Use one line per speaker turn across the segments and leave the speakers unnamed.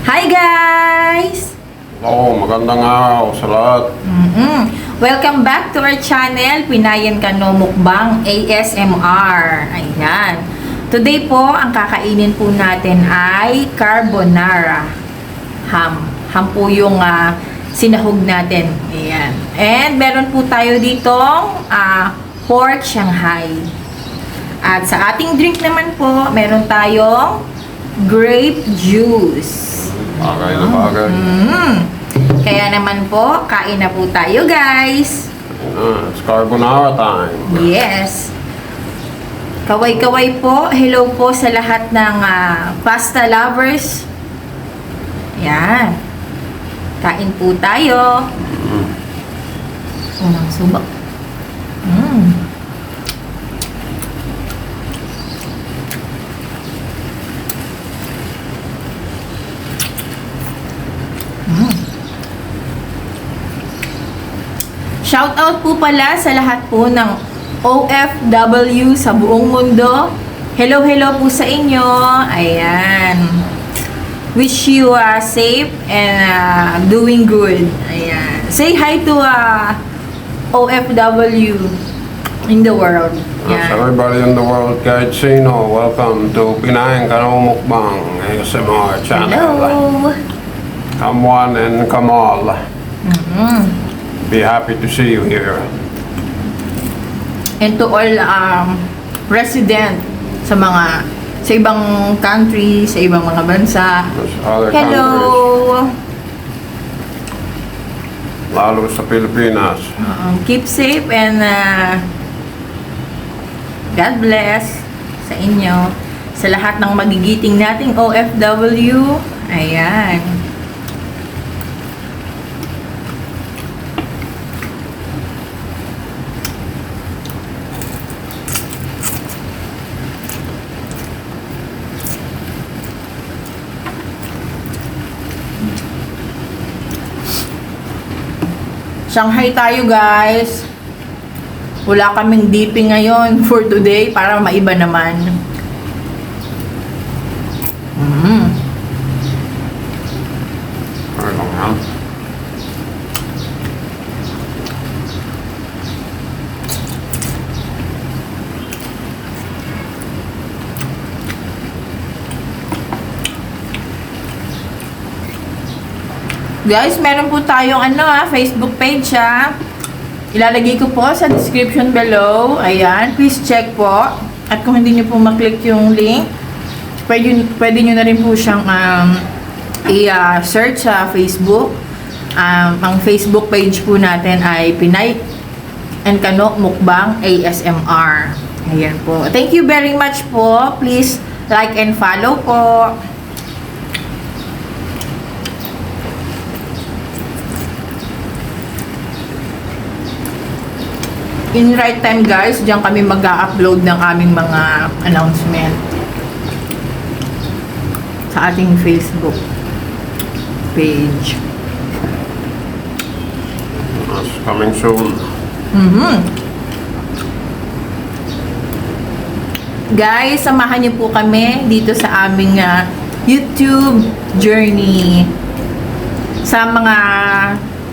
Hi guys!
Magandang araw sa lahat.
Welcome back to our channel, Pinayan Ka No Mukbang ASMR. Ayan. Today po, ang kakainin po natin ay carbonara. Ham. Ham po yung sinahog natin. Ayan. And meron po tayo ditong pork Shanghai. At sa ating drink naman po, meron tayong grape juice.
Bagay na bagay.
Kaya naman po, kain na po tayo guys.
It's carbonara time.
Yes. Kaway-kaway po. Hello po sa lahat ng pasta lovers. Yan. Kain po tayo. Unang subak. Shout out po pala sa lahat po ng OFW sa buong mundo. Hello, hello po sa inyo. Ayan. Wish you safe and doing good. Ayan. Say hi to OFW in the world.
Yes,
Yan.
everybody in the world, kahit sino, welcome to Pinayan Ka No Mukbang ASMR channel.
Hello.
Come one and come all. Be happy to see you here.
And to all resident sa ibang country, sa ibang mga bansa.
Other
Hello.
countries, lalo sa Pilipinas.
Keep safe and God bless sa inyo. Sa lahat ng magigiting nating OFW. Ayan. Shanghai tayo guys. Wala kaming dipping ngayon for today para maiba naman.
Okay lang yan.
Guys, meron po tayong Facebook page Ilalagay ko po sa description below. Ayan, please check po. At kung hindi nyo po maklik yung link, pwede nyo na rin po siyang i-search sa Facebook. Ang Facebook page po natin ay Pinayan Ka No Mukbang ASMR. Ayan po. Thank you very much po. Please like and follow po. In right time guys, diyan kami mag-upload ng aming mga announcement sa ating Facebook page.
It's coming soon.
Guys, samahan niyo po kami dito sa aming YouTube journey. Sa mga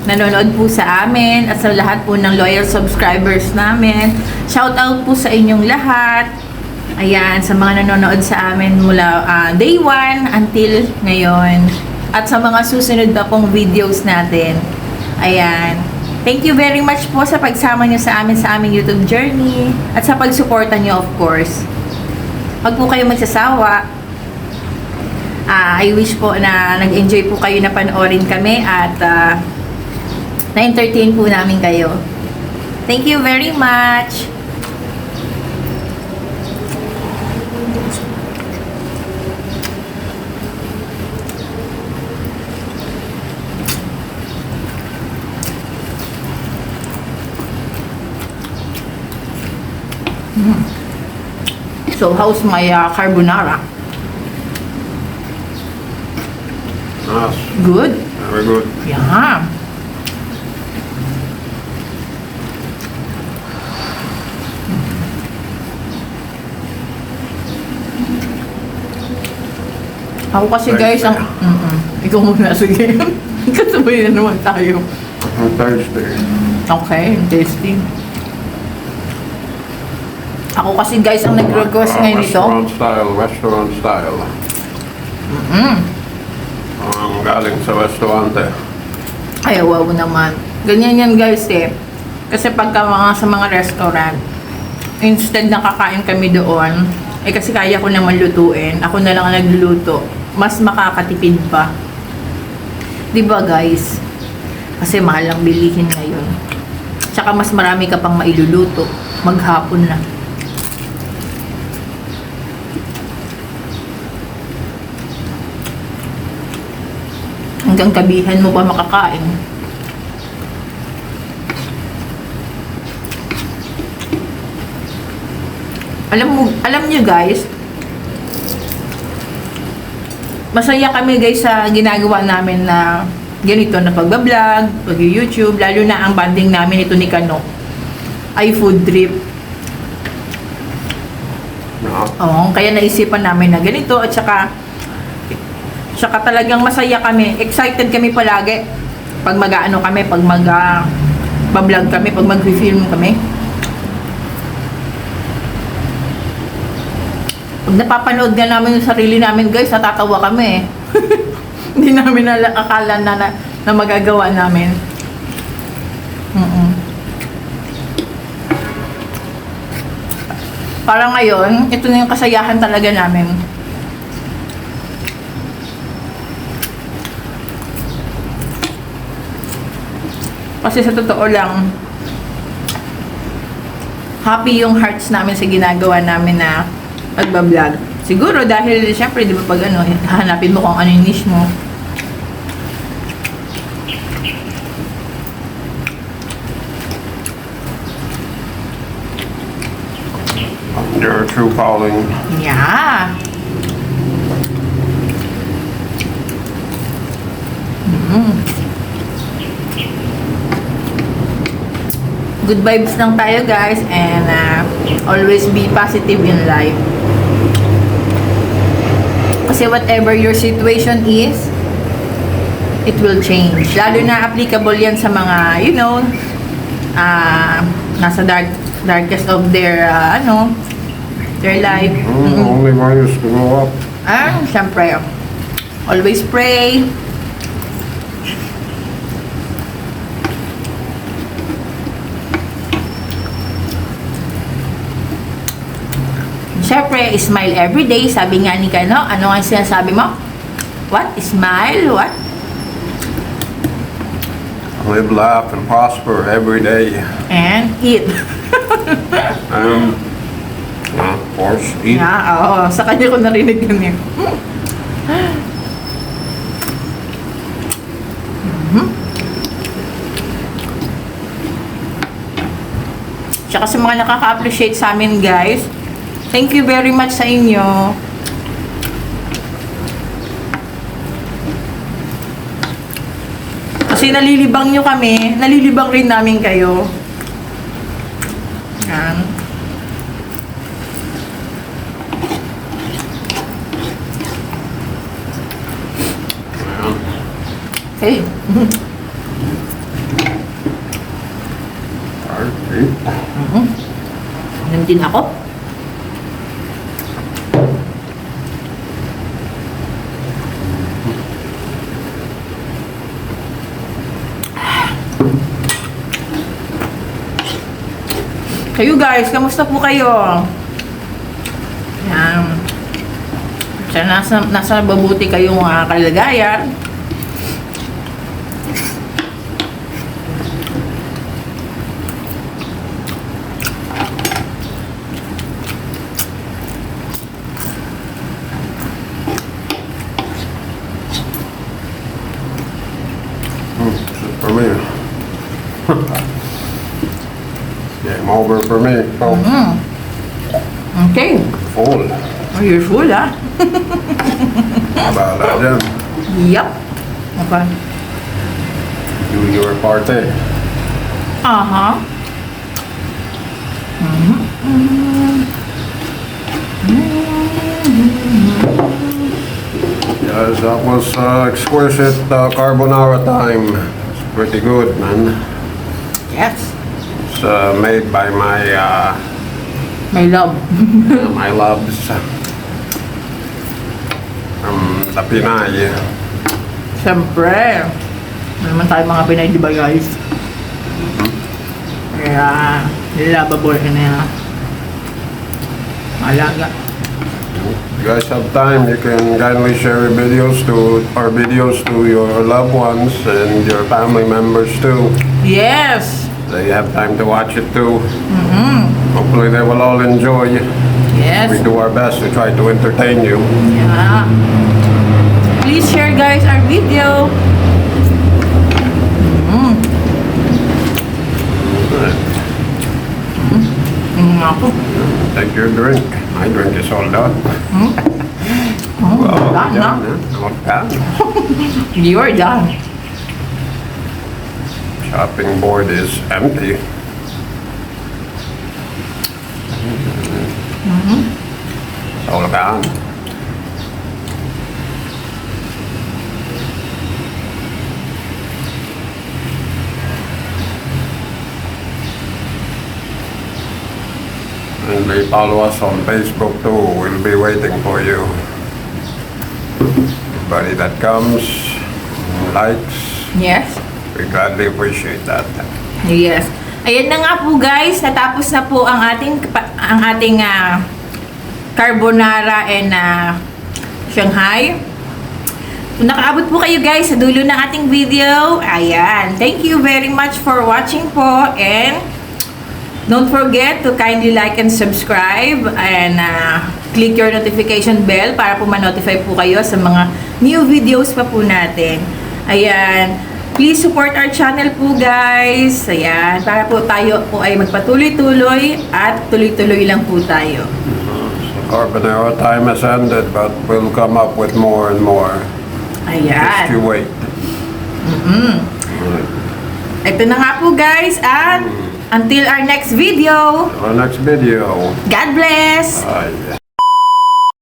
nanonood po sa amin at sa lahat po ng loyal subscribers namin. Shout out po sa inyong lahat. Ayan, sa mga nanonood sa amin mula day 1 until ngayon. At sa mga susunod na pong videos natin. Ayan. Thank you very much po sa pagsama nyo sa aming YouTube journey. At sa pagsuporta nyo of course. Huwag po kayo magsasawa. I wish po na nag-enjoy po kayo na panoorin kami at na-entertain po namin kayo. Thank you very much. So, how's my carbonara?
Yes,
Good?
very good.
Yeah. Ako kasi guys, ang... Ikaw muna, sige. Kasabay na naman tayo.
On Thursday.
Okay, tasty. Ako kasi guys, ang nag-request ngayon nito.
Restaurant style. Ang galing sa restaurante.
Ay, wow naman. Ganyan yan guys eh. Kasi pagka sa mga restaurant, instead na kakain kami doon, eh kasi kaya ko naman lutuin. Ako na lang ang nagluluto. Mas makakatipid pa. Diba guys? Kasi mahal ang bilihin ngayon. Tsaka mas marami ka pang mailuluto. Maghapon na. Hanggang gabihan mo pa makakain. Alam niyo guys, masaya kami guys sa ginagawa namin na ganito na pagbablog, pag-YouTube, lalo na ang banding namin ito ni Kano ay food trip.
No.
Oo, kaya naisipan namin na ganito at saka talagang masaya kami, excited kami palagi pag mag-aano kami, pag mag-vlog kami, pag mag-film kami. Pag napapanood nga namin yung sarili namin guys, natatawa kami. Hindi namin akala na magagawa namin. Para ngayon, ito na yung kasayahan talaga namin. Kasi sa totoo lang, happy yung hearts namin sa ginagawa namin na pagbablog. Siguro dahil syempre, di ba pag ano, hahanapin mo kung ano yung niche mo.
Your true calling.
Yeah. Good vibes lang tayo guys and always be positive in life. Kasi whatever your situation is, it will change. Lalo na applicable yan sa mga, you know, nasa darkest of their, their life.
Only one is to grow up.
Syempre, always pray. Syempre, smile every day. Sabi nga ni Kano, ano nga sinasabi mo? What? Smile? What?
Live, laugh, and prosper every day.
And eat.
Of course, eat.
Yeah, oo. Sa kanya ko narinig yun eh. Tsaka sa mga nakaka-appreciate sa amin guys, thank you very much sa inyo. Kasi nalilibang nyo kami, nalilibang rin namin kayo. Yan. Okay. Alam din ako. Kayo guys, kamusta po kayo? Yan. Sana nasa mabuti kayong kalagayan.
For me. Game over for me. So,
Okay.
full.
Oh, you're full, ah?
How about that then?
Yup. Okay.
Do your party.
Uh-huh.
Yes, that was exquisite carbonara time. It's pretty good, man.
Yes.
It's made by my
My love.
my loves from the Pinay.
Siyempre. Ano naman tayo mga Pinay, di ba guys? Kaya, lovable ka na yan. Malaga.
If you guys have time, you can kindly share your videos to your loved ones and your family members too.
Yes.
They have time to watch it too. Hopefully they will all enjoy.
Yes.
We do our best to try to entertain you.
Yeah. Please share guys our video. Ako.
Take your drink. My drink is all done. Well,
done,
yeah,
no?
not bad.
You're done.
Shopping board is empty. It's all gone. And they follow us on Facebook too. We'll be waiting for you. Everybody that comes, likes,
Yes.
we gladly appreciate that.
Yes. Ayan na nga po guys, natapos na po ang ating carbonara and Shanghai. Kung nakaabot po kayo guys sa dulo ng ating video, ayan. Thank you very much for watching po and don't forget to kindly like and subscribe and click your notification bell para po ma-notify po kayo sa mga new videos pa po natin. Ayan. Please support our channel po guys. Ayan. Para po tayo po ay magpatuloy-tuloy at tuloy-tuloy lang po tayo.
Carbonara time has ended, but we'll come up with more and more. Just you
Ayan.
wait.
Ito na nga po guys at until our next video.
Our next video.
God bless!
Bye.